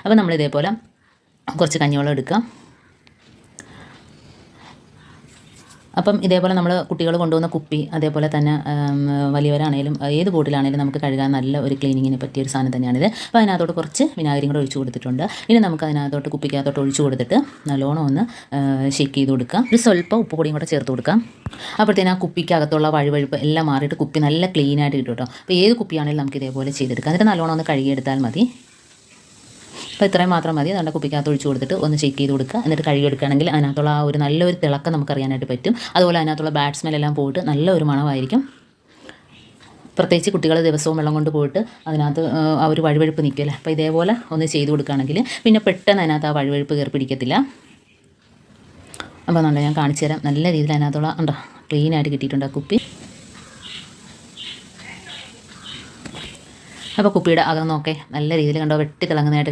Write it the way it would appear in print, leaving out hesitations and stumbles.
അപ്പോൾ നമ്മൾ ഇതേപോലെ കുറച്ച് കഞ്ഞിവെള്ളം എടുക്കുക. അപ്പം ഇതേപോലെ നമ്മൾ കുട്ടികൾ കൊണ്ടുവന്ന കുപ്പി, അതേപോലെ തന്നെ വലിയവരാണേലും ഏത് ബോട്ടിലാണേലും നമുക്ക് കഴുകാൻ നല്ല ഒരു ക്ലീനിങ്ങിന് പറ്റിയ ഒരു സാധനം തന്നെയാണിത്. അപ്പോൾ അതിനകത്തോട്ട് കുറച്ച് വിനാഗിരിയും കൂടെ ഒഴിച്ച് കൊടുത്തിട്ടുണ്ട്. ഇനി നമുക്ക് അതിനകത്തോട്ട് കുപ്പിക്കകത്തോട്ട് ഒഴിച്ച് കൊടുത്തിട്ട് നല്ലോണം ഒന്ന് ഷേക്ക് ചെയ്ത് കൊടുക്കാം. ഒരു സ്വല്പം ഉപ്പ് പൊടിയും കൂടെ ചേർത്ത് കൊടുക്കാം. അപ്പോഴത്തേനും ആ കുപ്പിക്കകത്തുള്ള വഴുവഴുപ്പ് എല്ലാം മാറിയിട്ട് കുപ്പി നല്ല ക്ലീനായിട്ട് കിട്ടും കേട്ടോ. അപ്പോൾ ഏത് കുപ്പിയാണെങ്കിലും നമുക്ക് ഇതേപോലെ ചെയ്തെടുക്കാം. എന്നിട്ട് നല്ലോണം ഒന്ന് കഴുകിയെടുത്താൽ മതി. അപ്പോൾ ഇത്രയും മാത്രം മതി. അതുകൊണ്ട് കുപ്പിക്കകത്ത് ഒഴിച്ച് കൊടുത്തിട്ട് ഒന്ന് ഷേക്ക് ചെയ്ത് കൊടുക്കുക. എന്നിട്ട് കഴുകിയെടുക്കുകയാണെങ്കിൽ അതിനകത്തുള്ള ആ ഒരു നല്ലൊരു തിളക്കം നമുക്കറിയാനായിട്ട് പറ്റും. അതുപോലെ അതിനകത്തുള്ള ബാഡ് സ്മെല്ലെല്ലാം പോയിട്ട് നല്ലൊരു മണമായിരിക്കും. പ്രത്യേകിച്ച് കുട്ടികൾ ദിവസവും വെള്ളം കൊണ്ട് പോയിട്ട് അതിനകത്ത് ആ ഒരു വഴുവഴുപ്പ് നിൽക്കില്ല. അപ്പോൾ ഇതേപോലെ ഒന്ന് ചെയ്ത് കൊടുക്കുകയാണെങ്കിൽ പിന്നെ പെട്ടെന്ന് അതിനകത്ത് ആ വഴുവഴുപ്പ് കയറി പിടിക്കത്തില്ല. അപ്പോൾ അതുകൊണ്ട് ഞാൻ കാണിച്ചു തരാം. നല്ല രീതിയിൽ അതിനകത്തുള്ള ഉണ്ടോ ക്ലീനായിട്ട് കിട്ടിയിട്ടുണ്ട് ആ കുപ്പി. അപ്പോൾ കുപ്പിയുടെ അകം നോക്കേ നല്ല രീതിയിൽ കണ്ടോ വെട്ടി തിളങ്ങുന്നതായിട്ട്